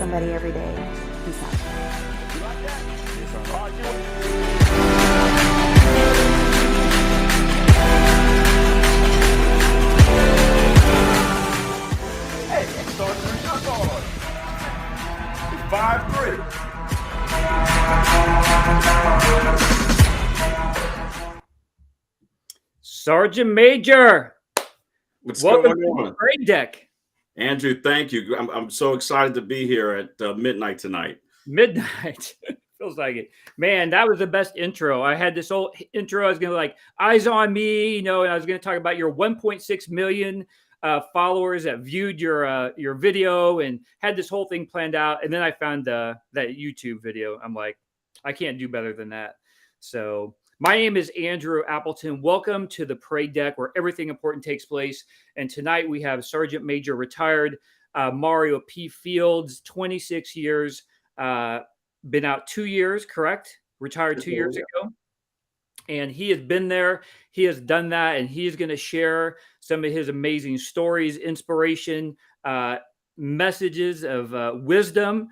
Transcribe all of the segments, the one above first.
somebody every day. Peace out. You like that? Hey, it's starting to jump on. It's 5-3. Sergeant Major, What's welcome going to on? the Parade Deck. Andrew, thank you. I'm so excited to be here at midnight tonight. Midnight. Feels like it. Man, that was the best intro. I had this whole intro. I was going to like eyes on me, and I was going to talk about your 1.6 million followers that viewed your video and had this whole thing planned out. And then I found that YouTube video. I'm like, I can't do better than that. So my name is Andrew Appleton. Welcome to the Parade Deck, where everything important takes place. And tonight we have Sergeant Major retired Mario P. Fields, 26 years, been out 2 years, correct? Retired 2 years ago. And he has been there. He has done that. And he is going to share some of his amazing stories, inspiration, messages of wisdom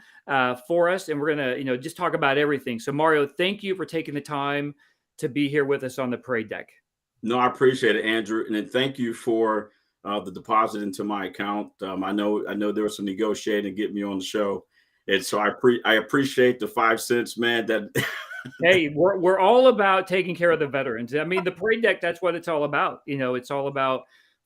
for us. And we're going to, just talk about everything. So Mario, thank you for taking the time to be here with us on the Parade Deck. No, I appreciate it, Andrew, and then thank you for the deposit into my account. I know there was some negotiating to get me on the show, and so I appreciate the 5 cents, man. That hey, we're all about taking care of the veterans. I mean, the Parade Deck, that's what it's all about. It's all about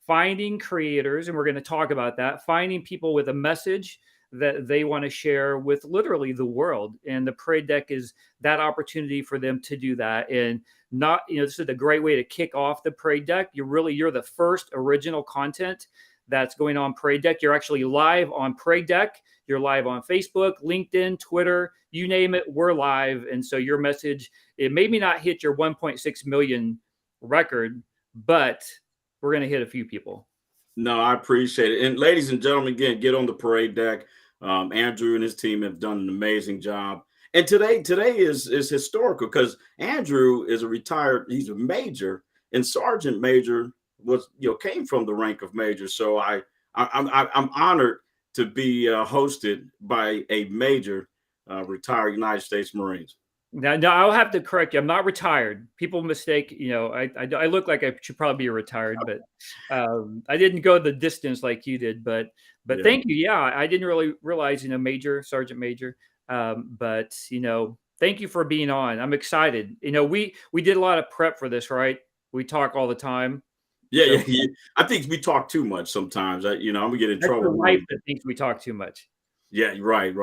finding creators, and we're going to talk about that. Finding people with a message that they want to share with literally the world. And the Parade Deck is that opportunity for them to do that. And not, this is a great way to kick off the Parade Deck. You're the first original content that's going on Parade Deck. You're actually live on Parade Deck. You're live on Facebook, LinkedIn, Twitter, you name it, we're live. And so your message, it maybe not hit your 1.6 million record, but we're going to hit a few people. No, I appreciate it. And ladies and gentlemen, again, get on the Parade Deck. Andrew and his team have done an amazing job. And today is historical because Andrew is he's a major, and Sergeant Major came from the rank of major. So I'm honored to be hosted by a major, retired United States Marines. Now, I'll have to correct you. I'm not retired. People mistake, I look like I should probably be retired, but I didn't go the distance like you did. But Yeah. Thank you. Yeah, I didn't really realize, Major, Sergeant Major. But thank you for being on. I'm excited. We did a lot of prep for this, right? We talk all the time. Yeah. I think we talk too much sometimes. I'm gonna get in trouble. Your wife that thinks we talk too much. Yeah, right.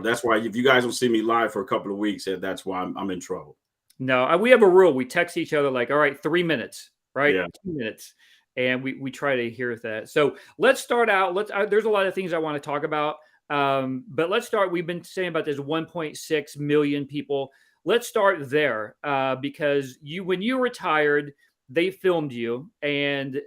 That's why if you guys don't see me live for a couple of weeks, that's why I'm in trouble. No, we have a rule. We text each other like, all right, 3 minutes, right? Yeah. 2 minutes. And we try to adhere to that. So let's start out. There's a lot of things I want to talk about. But let's start. We've been saying about this 1.6 million people. Let's start there because when you retired, they filmed you, and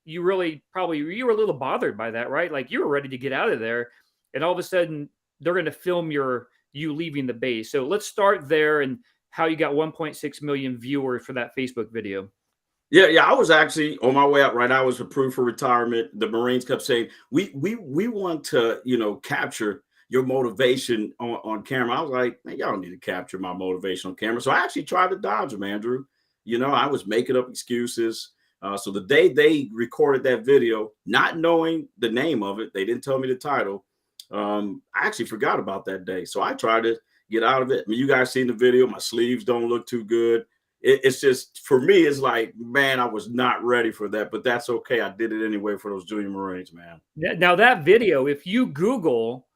you really you were a little bothered by that, right? Like you were ready to get out of there, and all of a sudden they're going to film you leaving the base. So let's start there and how you got 1.6 million viewers for that Facebook video. Yeah. I was actually on my way out, right? I was approved for retirement. The Marines kept saying, we want to, capture your motivation on camera. I was like, man, y'all don't need to capture my motivation on camera. So I actually tried to dodge them, Andrew. I was making up excuses. So the day they recorded that video, not knowing the name of it, they didn't tell me the title. I actually forgot about that day. So I tried to get out of it. I mean, you guys seen the video. My sleeves don't look too good. It's just, for me, it's like, man, I was not ready for that, but that's okay. I did it anyway for those junior Marines, man. Now that video, if you Google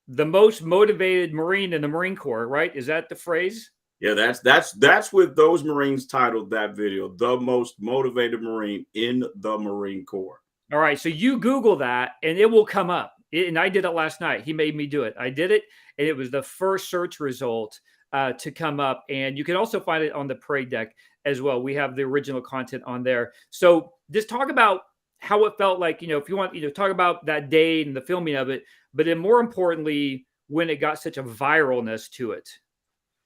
the most motivated Marine in the Marine Corps, right? Is that the phrase? Yeah, that's what those Marines titled that video, the most motivated Marine in the Marine Corps. All right. So you Google that and it will come up. And I did it last night. He made me do it. I did it. And it was the first search result to come up. And you can also find it on the Parade Deck as well. We have the original content on there. So just talk about how it felt like, if you want, talk about that day and the filming of it, but then more importantly, when it got such a viralness to it.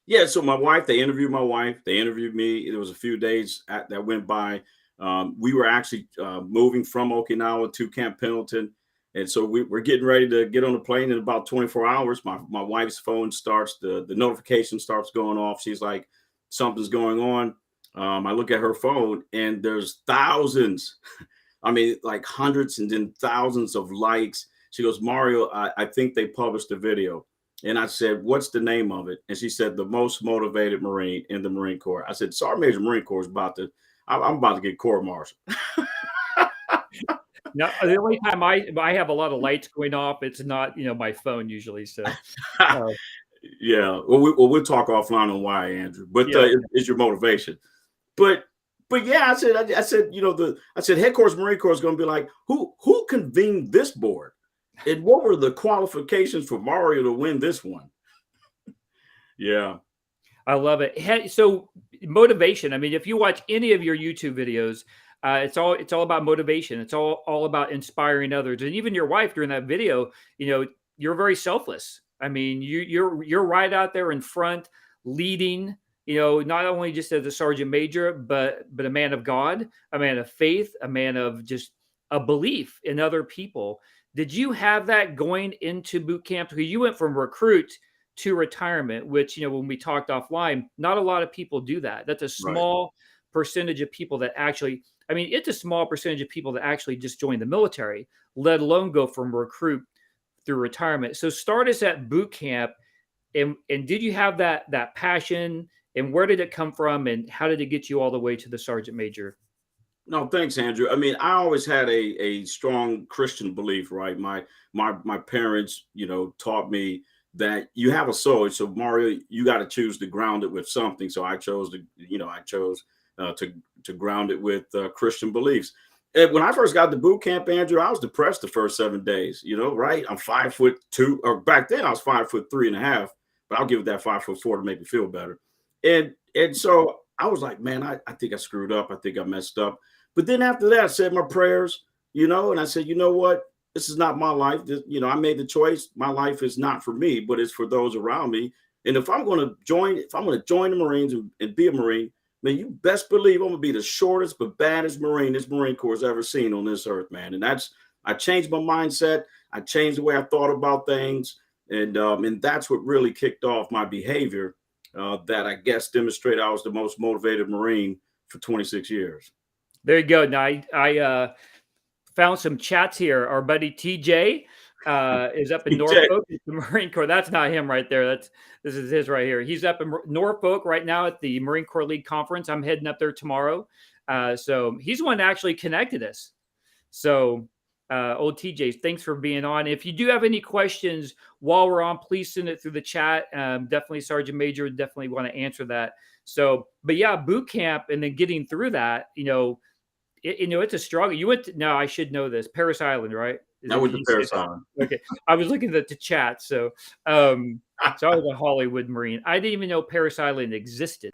Yeah. So they interviewed my wife. They interviewed me. There was a few days that went by. We were actually moving from Okinawa to Camp Pendleton. And so we're getting ready to get on the plane in about 24 hours. My wife's phone starts, the notification starts going off. She's like, something's going on. I look at her phone and there's thousands, I mean, like hundreds and then thousands of likes. She goes, Mario, I think they published a video. And I said, what's the name of it? And she said, the most motivated Marine in the Marine Corps. I said, Sergeant Major Marine Corps is I'm about to get court-martialed. No, the only time I have a lot of lights going off, it's not, my phone usually. So, yeah. Well, we'll talk offline on why, Andrew. But yeah. It's your motivation. But yeah, I said, headquarters Marine Corps is going to be like, who convened this board, and what were the qualifications for Mario to win this one? Yeah, I love it. So motivation. I mean, if you watch any of your YouTube videos, it's all about motivation. It's all about inspiring others. And even your wife during that video, you're very selfless. I mean, you're right out there in front, leading. Not only just as a sergeant major, but a man of God, a man of faith, a man of just a belief in other people. Did you have that going into boot camp? Because you went from recruit to retirement, which, when we talked offline, not a lot of people do that. That's a small percentage of people that actually, it's a small percentage of people that actually just join the military, let alone go from recruit through retirement. So start us at boot camp. And did you have that passion, and where did it come from, and how did it get you all the way to the sergeant major? No, thanks, Andrew. I mean, I always had a strong Christian belief, right? My parents, taught me that you have a soul. So Mario, you got to choose to ground it with something. So I chose to ground it with Christian beliefs. And when I first got to boot camp, Andrew, I was depressed the first 7 days, right? I'm 5'2", or back then I was 5'3.5", but I'll give it that 5'4" to make me feel better. And so I was like, man, I think I screwed up. I think I messed up. But then after that, I said my prayers, and I said, you know what? This is not my life. I made the choice. My life is not for me, but it's for those around me. And if I'm going to join the Marines and be a Marine, man, you best believe I'm going to be the shortest but baddest Marine this Marine Corps has ever seen on this earth, man. And I changed my mindset. I changed the way I thought about things. And that's what really kicked off my behavior that I guess demonstrated I was the most motivated Marine for 26 years. There you go. Now, I found some chats here. Our buddy TJ is up in Norfolk, the Marine Corps. That's not him right there. This is his right here. He's up in Norfolk right now at the Marine Corps League Conference. I'm heading up there tomorrow. So he's the one that actually connected us. So old TJ, thanks for being on. If you do have any questions while we're on, please send it through the chat. Definitely Sergeant Major would definitely want to answer that. So, but yeah, boot camp and then getting through that, it's a struggle. You went to, no, I should know this, Paris Island, right? I went to Paris Island. Okay. I was looking at the chat. So, so I was a Hollywood Marine. I didn't even know Paris Island existed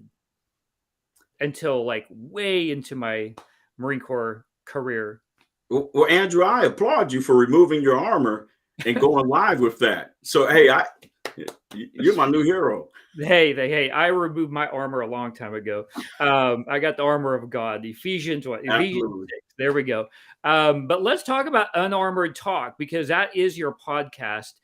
until like way into my Marine Corps career. Well, Andrew, I applaud you for removing your armor and going live with that. So, hey, you're my new hero. Hey, I removed my armor a long time ago. I got the armor of God, Ephesians 6. There we go. But let's talk about Unarmored Talk, because that is your podcast.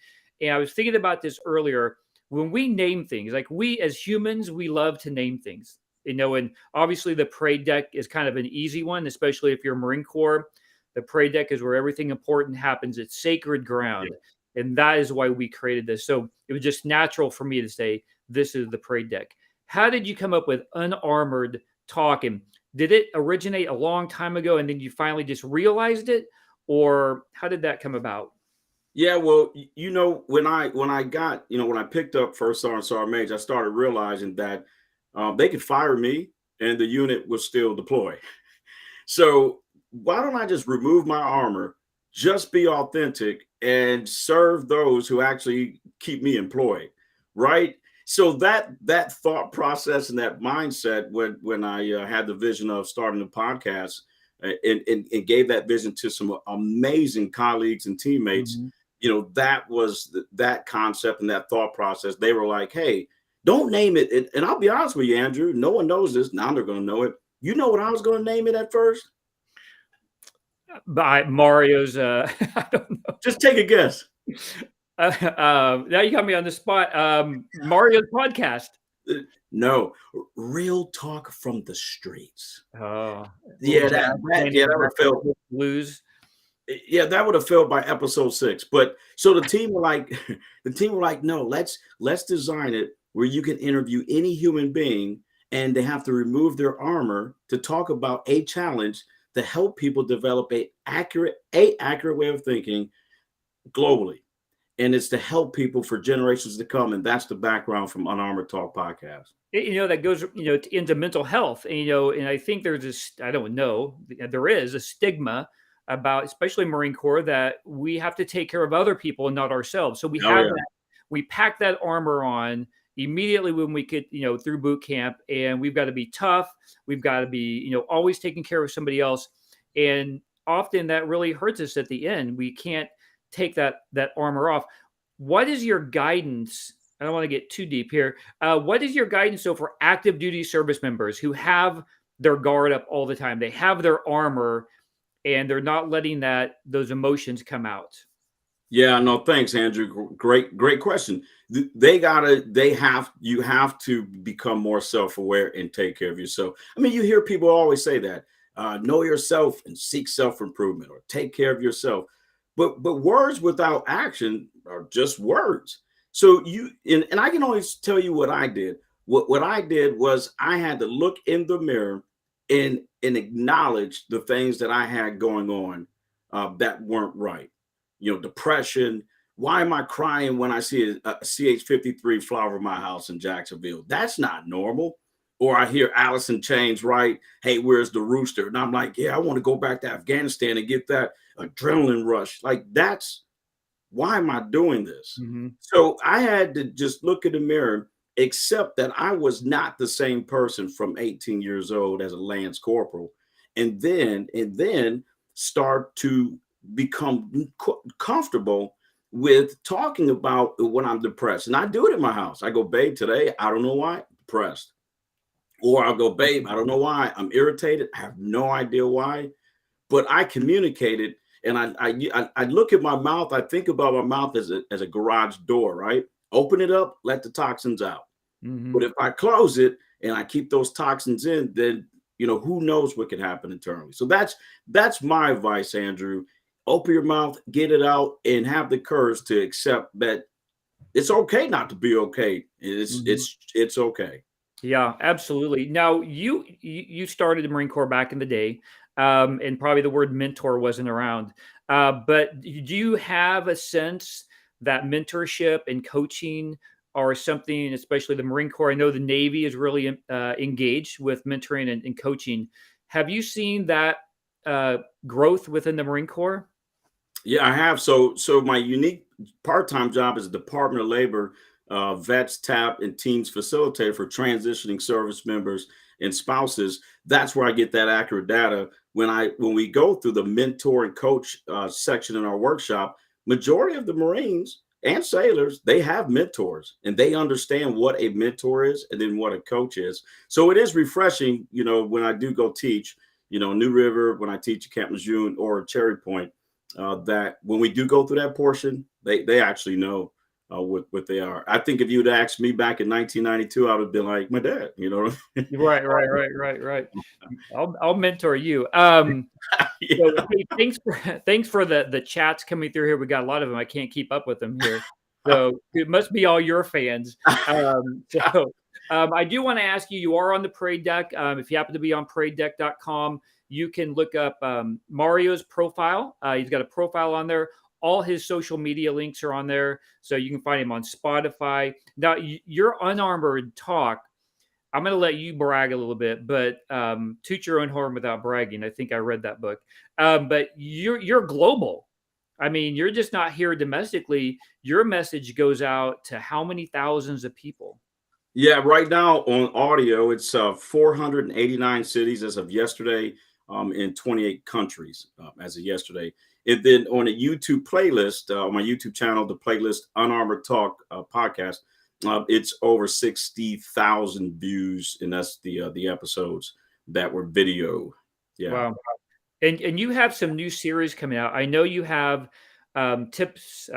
And I was thinking about this earlier. When we name things, like we as humans, we love to name things, and obviously the parade deck is kind of an easy one, especially if you're Marine Corps. The parade deck is where everything important happens. It's sacred ground. Yeah. And that is why we created this. So it was just natural for me to say, this is the parade deck. How did you come up with Unarmored Talk? And did it originate a long time ago and then you finally just realized it? Or how did that come about? Yeah, well, when I picked up First Sergeant Major, I started realizing that they could fire me and the unit was still deployed. So why don't I just remove my armor, just be authentic, and serve those who actually keep me employed, right? So that thought process and that mindset when I had the vision of starting the podcast and gave that vision to some amazing colleagues and teammates, that was that concept and that thought process. They were like, hey, don't name it. And I'll be honest with you, Andrew, no one knows this. Now they're going to know it. You know what I was going to name it at first? by Mario's. I don't know. Just take a guess. Now you got me on the spot. Mario's podcast. No, real talk from the streets. Oh, Yeah, that would have felt lose. Yeah, that would have failed by episode 6. But so the team were like, no, let's design it where you can interview any human being, and they have to remove their armor to talk about a challenge to help people develop a accurate way of thinking globally. And it's to help people for generations to come. And that's the background from Unarmored Talk podcast. That goes, into mental health. And, and I think there's this, I don't know, there is a stigma about, especially Marine Corps, that we have to take care of other people and not ourselves. So we we pack that armor on immediately when we get, through boot camp, and we've got to be tough. We've got to be, always taking care of somebody else. And often that really hurts us at the end. We can't take that armor off. What is your guidance? I don't want to get too deep here. What is your guidance for active duty service members who have their guard up all the time? They have their armor and they're not letting those emotions come out. Yeah, no, thanks, Andrew. Great question. You have to become more self-aware and take care of yourself. I mean, you hear people always say that, know yourself and seek self-improvement, or take care of yourself. But words without action are just words. So and I can only tell you what I did. What I did was I had to look in the mirror and acknowledge the things that I had going on that weren't right. Depression. Why am I crying when I see a CH-53 fly over my house in Jacksonville? That's not normal. Or I hear Alice in Chains, right? Hey, where's the rooster? And I'm like, yeah, I want to go back to Afghanistan and get that adrenaline rush. Like, why am I doing this? Mm-hmm. So I had to just look in the mirror, accept that I was not the same person from 18 years old as a Lance Corporal, and then start to become comfortable with talking about when I'm depressed. And I do it in my house. I go, babe, today, I don't know why, depressed. Or I'll go, babe, I don't know why, I'm irritated. I have no idea why, but I communicated. And I look at my mouth. I think about my mouth as a garage door, right? Open it up, let the toxins out. Mm-hmm. But if I close it and I keep those toxins in, then who knows what can happen internally. So that's my advice, Andrew. Open your mouth, get it out, and have the courage to accept that it's okay not to be okay. It's okay. Yeah, absolutely. Now you started the Marine Corps back in the day. And probably the word mentor wasn't around. But do you have a sense that mentorship and coaching are something, especially the Marine Corps? I know the Navy is really engaged with mentoring and coaching. Have you seen that growth within the Marine Corps? Yeah, I have. So my unique part-time job is Department of Labor Vets, TAP, and Teams Facilitator for transitioning service members and spouses. That's where I get that accurate data. When we go through the mentor and coach section in our workshop, majority of the Marines and sailors, they have mentors and they understand what a mentor is and then what a coach is. So it is refreshing, when I do go teach, New River, when I teach at Camp Lejeune or Cherry Point, that when we do go through that portion, they actually know what they are. I think if you'd asked me back in 1992, I would have been like my dad, Right. I'll mentor you. Yeah. So, hey, thanks for the chats coming through here. We got a lot of them. I can't keep up with them here. So it must be all your fans. I do want to ask you, you are on the parade deck. If you happen to be on paradedeck.com, you can look up Mario's profile. He's got a profile on there. All his social media links are on there, so you can find him on Spotify. Now, your Unarmored Talk, I'm going to let you brag a little bit, but toot your own horn without bragging. I think I read that book. But you're global. I mean, you're just not here domestically. Your message goes out to how many thousands of people? Yeah, right now on audio, it's 489 cities as of yesterday, in 28 countries as of yesterday. And then on a YouTube playlist, on my YouTube channel, the playlist Unarmored Talk podcast, it's over 60,000 views, and that's the episodes that were video. Yeah. Wow. And you have some new series coming out. I know you have tips.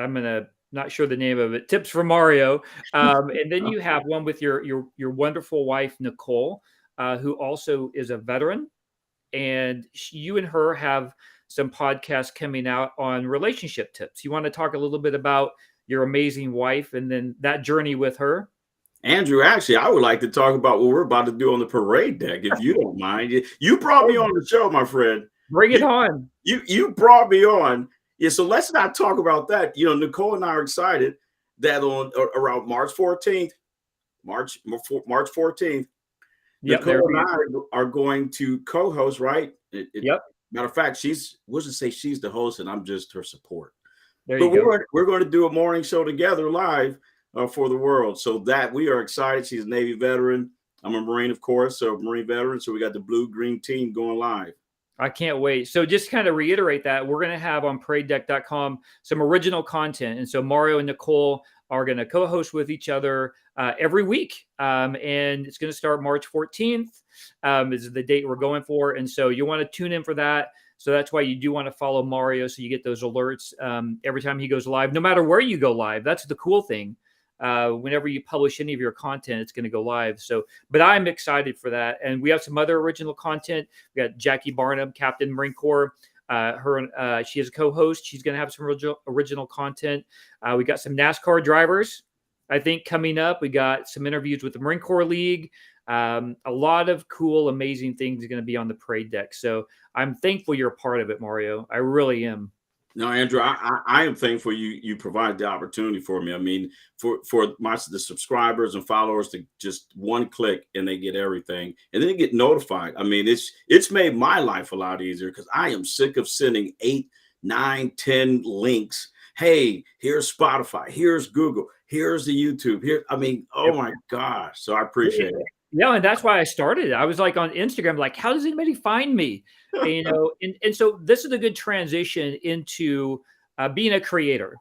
Not sure the name of it. Tips for Mario. And then you have one with your wonderful wife Nicole, who also is a veteran, and you and her have some podcasts coming out on relationship tips. You want to talk a little bit about your amazing wife and then that journey with her? Andrew, actually, I would like to talk about what we're about to do on the parade deck, if you don't mind. You brought me on the show, my friend. Bring it on. You brought me on. Yeah, so let's not talk about that. Nicole and I are excited that on around March 14th, March 14th, Yep, Nicole and I are going to co-host, right? Yep. Matter of fact, we'll just say she's the host and I'm just her support. There you go. We're going to do a morning show together live for the world. So that we are excited. She's a Navy veteran. I'm a Marine, of course, so Marine veteran. So we got the blue-green team going live. I can't wait. So just kind of reiterate that we're going to have on paradedeck.com some original content. And so Mario and Nicole are going to co-host with each other every week. And it's going to start March 14th is the date we're going for. And so you want to tune in for that. So that's why you do want to follow Mario so you get those alerts every time he goes live, no matter where you go live. That's the cool thing. Whenever you publish any of your content, it's going to go live. So, but I'm excited for that. And we have some other original content. We got Jackie Barnum, Captain Marine Corps. She is a co-host. She's going to have some original content. We got some NASCAR drivers, I think, coming up. We got some interviews with the Marine Corps League. A lot of cool, amazing things are going to be on the parade deck. So I'm thankful you're a part of it, Mario. I really am. No, Andrew, I am thankful you provide the opportunity for me. I mean, for the subscribers and followers to just one click and they get everything and then they get notified. I mean, it's made my life a lot easier because I am sick of sending 8, 9, 10 links. Hey, here's Spotify, here's Google, here's the YouTube. Oh my gosh. So I appreciate it. Yeah, and that's why I started. I was like on Instagram, like, how does anybody find me? And so this is a good transition into being a creator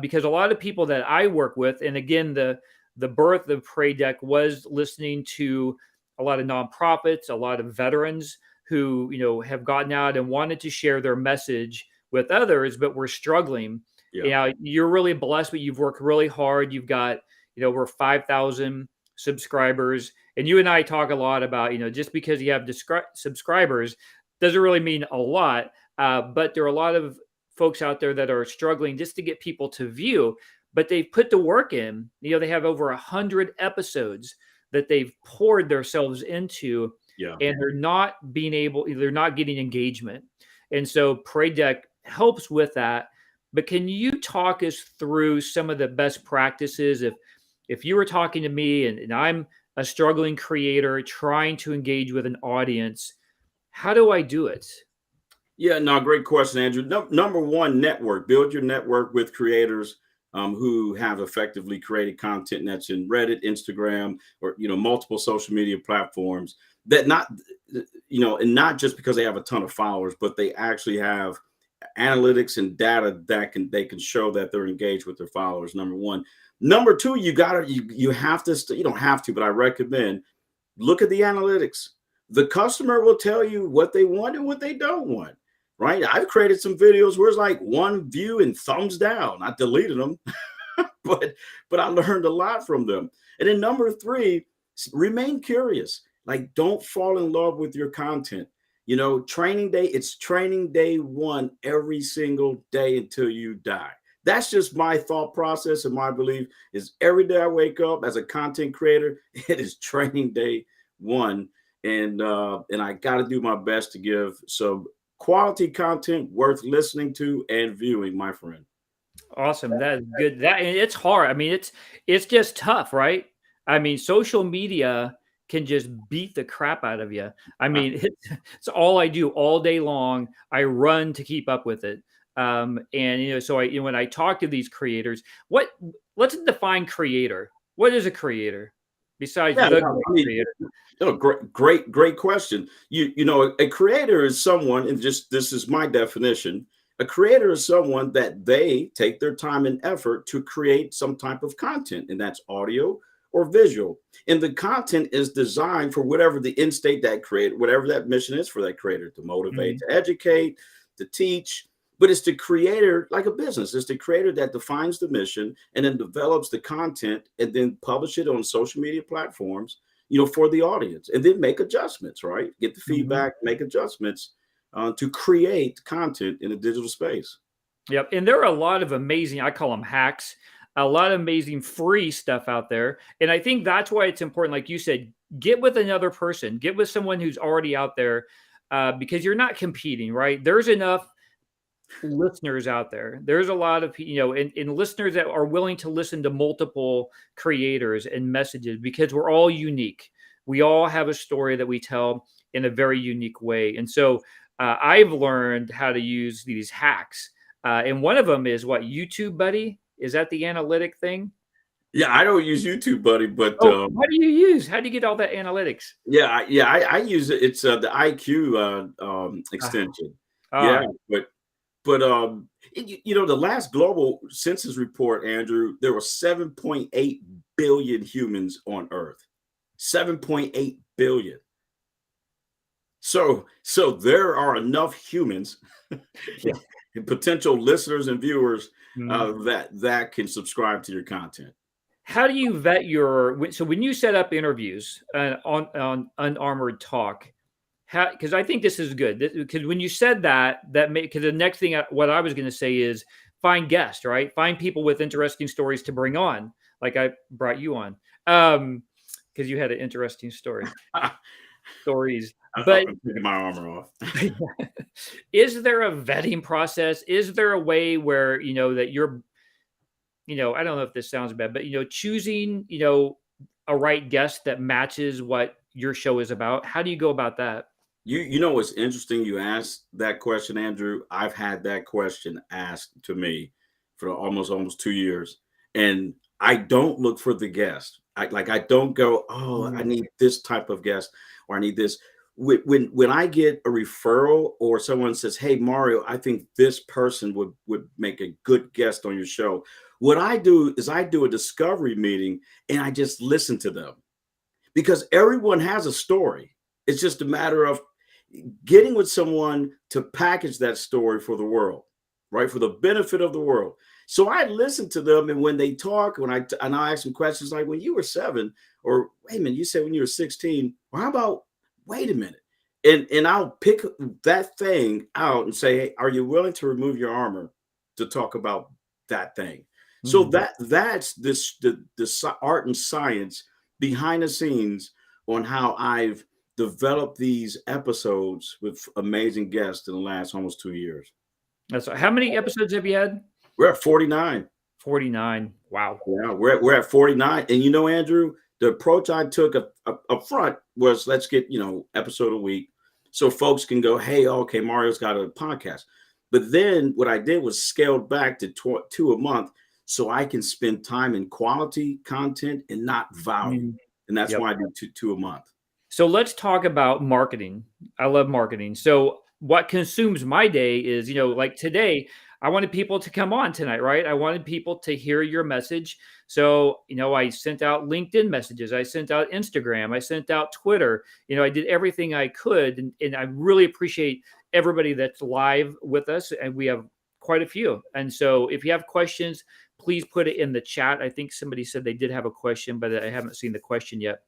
because a lot of people that I work with, and again, the birth of Parade Deck was listening to a lot of nonprofits, a lot of veterans who have gotten out and wanted to share their message with others, but were struggling. Yeah. You're really blessed, but you've worked really hard. You've got over 5,000 subscribers. And you and I talk a lot about, just because you have subscribers doesn't really mean a lot. But there are a lot of folks out there that are struggling just to get people to view, but they've put the work in. They have over 100 episodes that they've poured themselves into, and they're not getting engagement. And so Parade Deck helps with that. But can you talk us through some of the best practices if you were talking to me and I'm a struggling creator trying to engage with an audience, how do I do it? Yeah, no, great question, Andrew. Number one, network. Build your network with creators who have effectively created content that's in Reddit, Instagram, or multiple social media platforms. That and not just because they have a ton of followers, but they actually have analytics and data that they can show that they're engaged with their followers. Number one. Number two, you have to, you don't have to, but I recommend look at the analytics. The customer will tell you what they want and what they don't want, right? I've created some videos where it's like 1 view and thumbs down. I deleted them, but I learned a lot from them. And then number three, remain curious. Like, don't fall in love with your content. Training day, it's training day 1 every single day until you die. That's just my thought process and my belief is every day I wake up as a content creator, it is training day 1. And I got to do my best to give some quality content worth listening to and viewing, my friend. Awesome. That is good. It's hard. I mean, it's just tough, right? I mean, social media can just beat the crap out of you. I mean, it's all I do all day long. I run to keep up with it. So when I talk to these creators, let's define creator. What is a creator besides creator? Great question. A creator is someone, and this is my definition. A creator is someone that they take their time and effort to create some type of content, and that's audio or visual. And the content is designed for whatever the end state that creator, whatever that mission is for that creator, to motivate, to educate, to teach. But it's the creator, like a business, it's the creator that defines the mission and then develops the content and then publish it on social media platforms, for the audience, and then make adjustments, right? Get the feedback, make adjustments to create content in a digital space. Yep. And there are a lot of amazing, I call them hacks, a lot of amazing free stuff out there. And I think that's why it's important, like you said, get with another person, get with someone who's already out there, because you're not competing, right? There's enough listeners out there. There's a lot of, and listeners that are willing to listen to multiple creators and messages, because we're all unique. We all have a story that we tell in a very unique way. And so I've learned how to use these hacks. And one of them is what, YouTube Buddy? Is that the analytic thing? Yeah, I don't use YouTube Buddy, but what do you use? How do you get all that analytics? I use it. It's the IQ extension. But the last global census report, Andrew, there were 7.8 billion humans on Earth. 7.8 billion. So there are enough humans, and potential listeners and viewers that can subscribe to your content. How do you vet when you set up interviews on Unarmored Talk? Because I think this is good. Because when you said because the next thing, what I was going to say is find guests, right? Find people with interesting stories to bring on, like I brought you on, because you had an interesting story. Stories. But I'm taking my armor off. Is there a vetting process? Is there a way where that you're, I don't know if this sounds bad, but choosing a right guest that matches what your show is about? How do you go about that? You know what's interesting? You asked that question, Andrew. I've had that question asked to me for almost 2 years, and I don't look for the guest. I don't go, I need this type of guest, or I need this. When I get a referral or someone says, "Hey, Mario, I think this person would make a good guest on your show," what I do is I do a discovery meeting and I just listen to them, because everyone has a story. It's just a matter of getting with someone to package that story for the world, right? For the benefit of the world. So I listen to them, and when they talk, and I ask them questions like, "When you were 7, or wait a minute, you said when you were 16, or how about, wait a minute," and I'll pick that thing out and say, "Hey, are you willing to remove your armor to talk about that thing?" So that's the art and science behind the scenes on how I've developed these episodes with amazing guests in the last almost 2 years. How many episodes have you had? We're at 49. 49. Wow. Yeah, we're at 49. And Andrew, the approach I took up front was, let's get, episode a week, so folks can go, "Hey, okay, Mario's got a podcast." But then what I did was scaled back to 2 a month, so I can spend time in quality content and not volume. And that's why I do two a month. So let's talk about marketing. I love marketing. So what consumes my day is, like today, I wanted people to come on tonight, right? I wanted people to hear your message. So, I sent out LinkedIn messages. I sent out Instagram. I sent out Twitter. I did everything I could. And I really appreciate everybody that's live with us. And we have quite a few. And so if you have questions, please put it in the chat. I think somebody said they did have a question, but I haven't seen the question yet.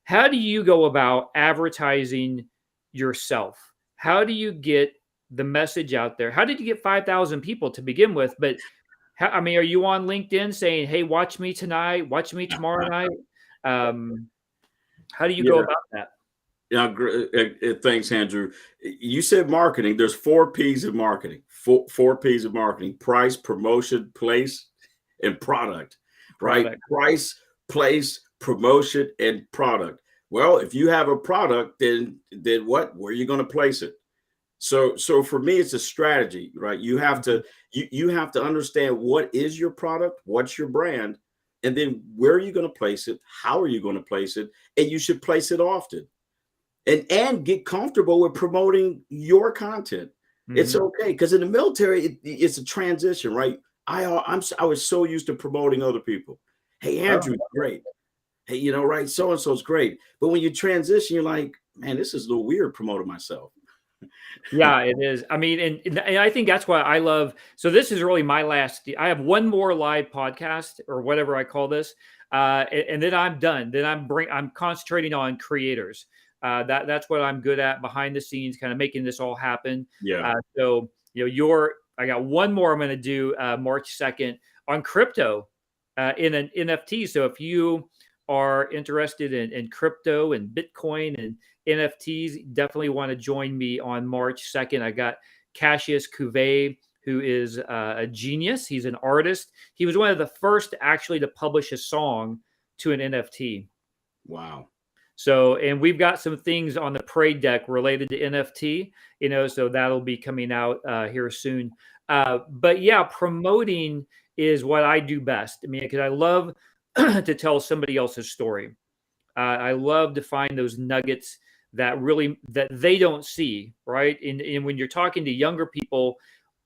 How do you go about advertising yourself? How do you get the message out there? How did you get 5,000 people to begin with? But are you on LinkedIn saying, "Hey, watch me tonight, watch me tomorrow night"? How do you go about that? Yeah, thanks, Andrew. You said marketing. There's 4 P's of marketing. Four P's of marketing: price, promotion, place, and product. Right? Price, place, promotion, and product. Well, if you have a product, then what? Where are you going to place it? So for me, it's a strategy, right? You have to understand what is your product, what's your brand, and then where are you going to place it? How are you going to place it? And you should place it often, and get comfortable with promoting your content. It's okay, because in the military, it's a transition, right? I was so used to promoting other people. "Hey, Andrew, great. hey, you know, right, so and so's great. But when you transition, you're like, man, this is a little weird promoting myself. Yeah, it is. I mean, and I think that's why I love. So this is really my last. I have one more live podcast or whatever I call this, and then I'm done. Then I'm concentrating on creators. That's what I'm good at behind the scenes, kind of making this all happen. Yeah. So I got one more I'm going to do March 2nd on crypto in an NFT. So if you are interested in crypto and Bitcoin and NFTs, definitely want to join me on March 2nd. I got Cassius Cuvée, who is a genius. He's an artist. He was one of the first actually to publish a song to an NFT. Wow. So, and we've got some things on the parade deck related to NFT, so that'll be coming out here soon. But yeah, promoting is what I do best. I mean, because I love to tell somebody else's story. I love to find those nuggets that they don't see, right? And when you're talking to younger people,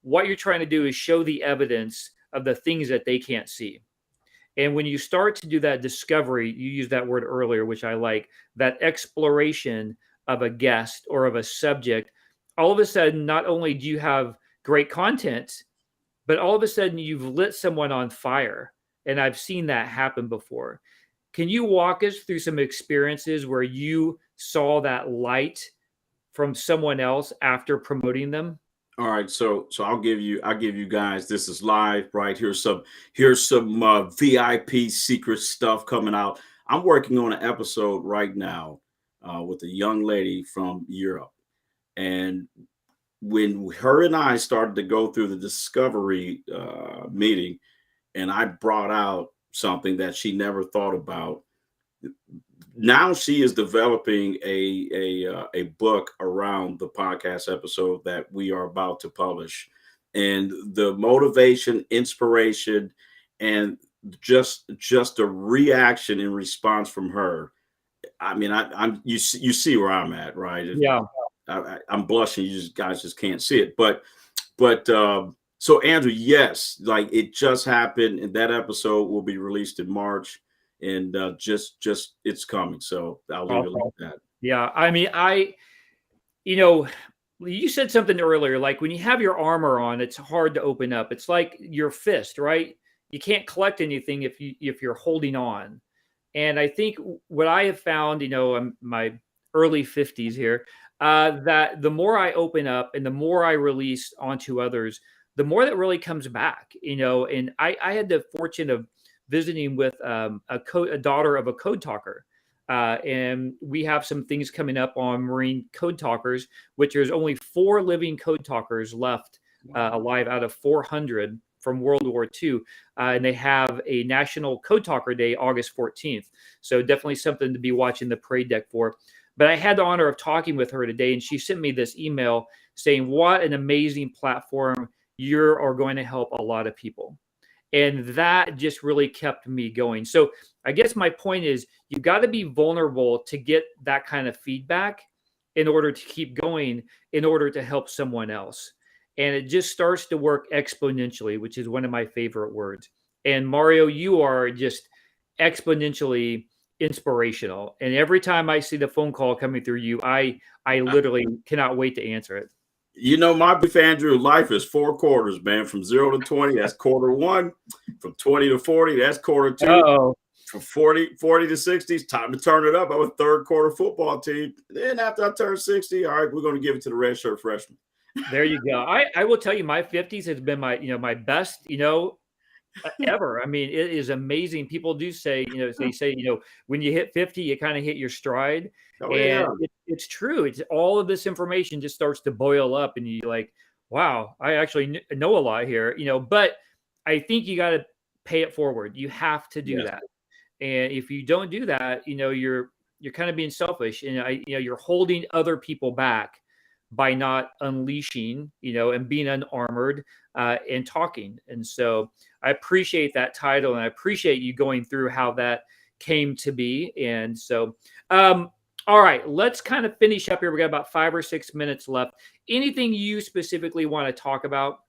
what you're trying to do is show the evidence of the things that they can't see. And when you start to do that discovery, you used that word earlier, which I like, that exploration of a guest or of a subject, all of a sudden, not only do you have great content, but all of a sudden you've lit someone on fire. And I've seen that happen before. Can you walk us through some experiences where you saw that light from someone else after promoting them? All right, so I'll give you guys, this is live, right? Here's some VIP secret stuff coming out. I'm working on an episode right now with a young lady from Europe, and when her and I started to go through the discovery meeting, and I brought out something that she never thought about. Now she is developing a book around the podcast episode that we are about to publish, and the motivation, inspiration, and just a reaction and response from her. I mean, I'm you see where I'm at, right? Yeah. I'm blushing. You guys just can't see it, but so Andrew, yes, like it just happened, and that episode will be released in March. And just it's coming. So I'll leave it like that. Yeah. I mean, you said something earlier, like when you have your armor on, it's hard to open up. It's like your fist, right? You can't collect anything if you're holding on. And I think what I have found, I'm my early 50s here, that the more I open up and the more I release onto others, the more that really comes back, and I had the fortune of visiting with a daughter of a code talker. And we have some things coming up on Marine code talkers, which there's only 4 living code talkers left alive out of 400 from World War II. And they have a National Code Talker Day, August 14th. So definitely something to be watching the parade deck for. But I had the honor of talking with her today, and she sent me this email saying, what an amazing platform. You are going to help a lot of people. And that just really kept me going. So I guess my point is you've got to be vulnerable to get that kind of feedback in order to keep going, in order to help someone else. And it just starts to work exponentially, which is one of my favorite words. And Mario, you are just exponentially inspirational. And every time I see the phone call coming through you, I literally cannot wait to answer it. My beef, Andrew, life is 4 quarters, man. From 0 to 20, that's quarter 1. From 20 to 40, that's quarter 2. Uh-oh. From 40 to 60, it's time to turn it up. I'm a third quarter football team. Then after I turn 60, all right, we're going to give it to the red shirt freshman. There you go. I will tell you, my 50s has been my best, ever. I mean, it is amazing. People do say, they say, when you hit 50, you kind of hit your stride. Oh, and yeah. it's true. It's all of this information just starts to boil up, and you're like, wow, I actually know a lot here, but I think you got to pay it forward. You have to do that. And if you don't do that, you're kind of being selfish, and you're holding other people back by not unleashing, and being unarmored and talking. And so I appreciate that title, and I appreciate you going through how that came to be. And so, all right, let's kind of finish up here. We got about 5 or 6 minutes left. Anything you specifically want to talk about?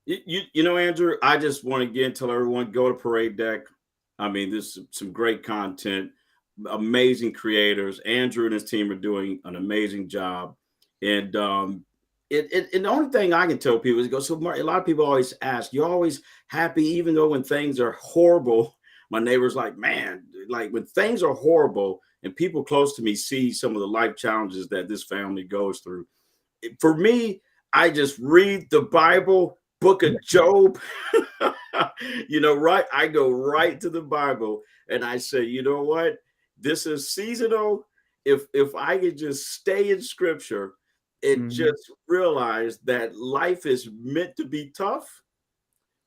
Andrew, I just want to again tell everyone, go to Parade Deck. I mean, this is some great content, amazing creators. Andrew and his team are doing an amazing job. And and the only thing I can tell people is go, so Mark, a lot of people always ask, you're always happy, even though when things are horrible. My neighbor's like, man, like when things are horrible and people close to me see some of the life challenges that this family goes through. For me, I just read the Bible, book of Job, right? I go right to the Bible and I say, you know what? This is seasonal. If I could just stay in scripture and just realize that life is meant to be tough,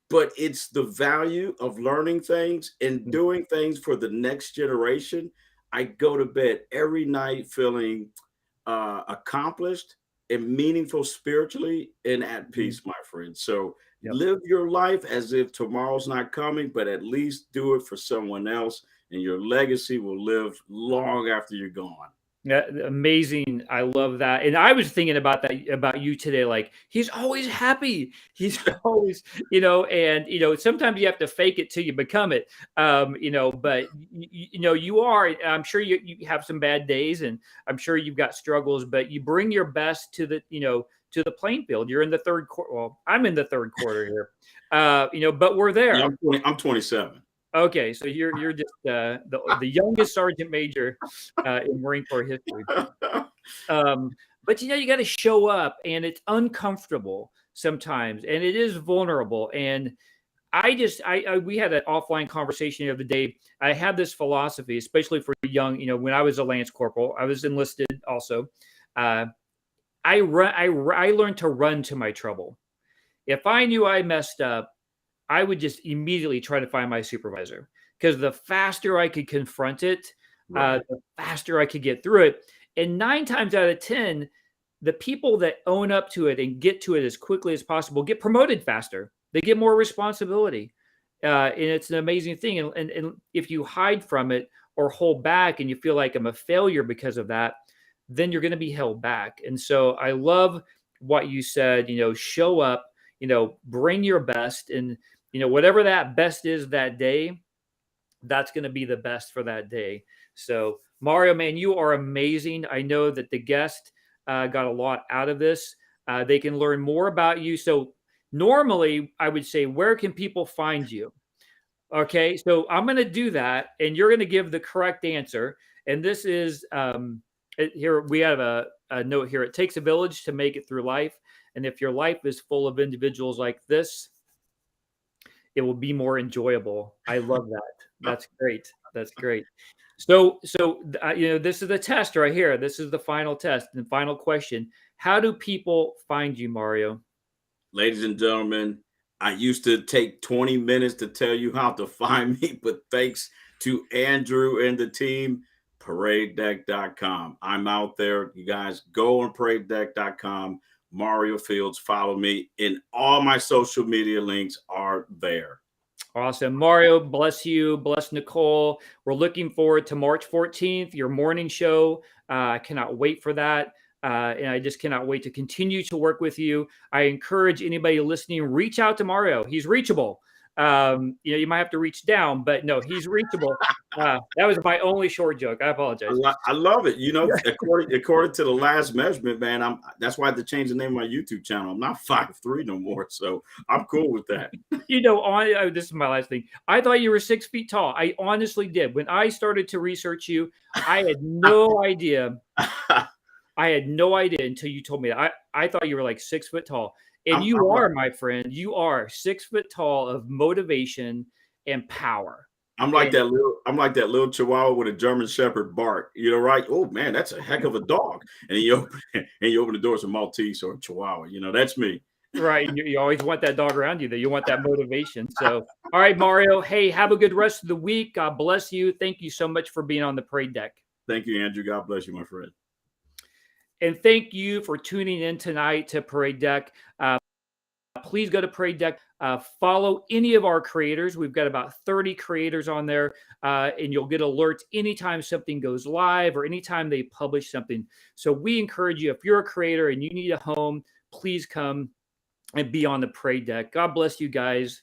but it's the value of learning things and doing things for the next generation. I go to bed every night feeling accomplished and meaningful spiritually and at peace, my friend. So live your life as if tomorrow's not coming, but at least do it for someone else, and your legacy will live long after you're gone. Yeah, amazing. I love that. And I was thinking about that about you today. Like he's always happy. He's always, sometimes you have to fake it till you become it. But you are, I'm sure you have some bad days and I'm sure you've got struggles, but you bring your best to the playing field. You're in the third quarter. Well, I'm in the third quarter here. But we're there. Yeah, I'm 27. Okay, so you're just the youngest sergeant major in Marine Corps history. But you got to show up, and it's uncomfortable sometimes, and it is vulnerable. And we had an offline conversation the other day. I had this philosophy, especially for young. When I was a Lance Corporal, I was enlisted also. I learned to run to my trouble. If I knew I messed up, I would just immediately try to find my supervisor, because the faster I could confront it, the faster I could get through it. And 9 times out of 10, the people that own up to it and get to it as quickly as possible get promoted faster. They get more responsibility. And it's an amazing thing. And if you hide from it or hold back and you feel like I'm a failure because of that, then you're going to be held back. And so I love what you said, show up, bring your best, and whatever that best is that day, that's going to be the best for that day. So Mario, man, you are amazing. I know that the guest got a lot out of this. They can learn more about you. So normally I would say, where can people find you? Okay, so I'm going to do that, and you're going to give the correct answer. And this is here we have a note here. It takes a village to make it through life. And if your life is full of individuals like this, it will be more enjoyable. I love that. That's great. That's great. So this is the test right here. This is the final test and final question. How do people find you, Mario? Ladies and gentlemen, I used to take 20 minutes to tell you how to find me, but thanks to Andrew and the team, paradedeck.com. I'm out there. You guys go on paradedeck.com. Mario Fields, follow me, and all my social media links are there. Awesome. Mario, bless you. Bless Nicole. We're looking forward to March 14th, your morning show. I cannot wait for that. And I just cannot wait to continue to work with you. I encourage anybody listening, reach out to Mario. He's reachable. You might have to reach down, but no, he's reachable. That was my only short joke. I apologize. I love it. According to the last measurement, man, that's why I had to change the name of my YouTube channel. I'm not 5'3" no more, so I'm cool with that. This is my last thing. I thought you were 6 feet tall. I honestly did. When I started to research you, I had no idea. I had no idea until you told me that. I thought you were like 6 foot tall. And you are, my friend, you are 6 foot tall of motivation and power. I'm like that little Chihuahua with a German Shepherd bark. Right? Oh man, that's a heck of a dog. And you open the door, it's a Maltese or a Chihuahua. That's me. Right. You always want that dog around you, though. You want that motivation. So, all right, Mario. Hey, have a good rest of the week. God bless you. Thank you so much for being on the Parade Deck. Thank you, Andrew. God bless you, my friend. And thank you for tuning in tonight to Parade Deck. Please go to Parade Deck. Follow any of our creators. We've got about 30 creators on there, and you'll get alerts anytime something goes live or anytime they publish something. So we encourage you, if you're a creator and you need a home, please come and be on the Parade Deck. God bless you guys.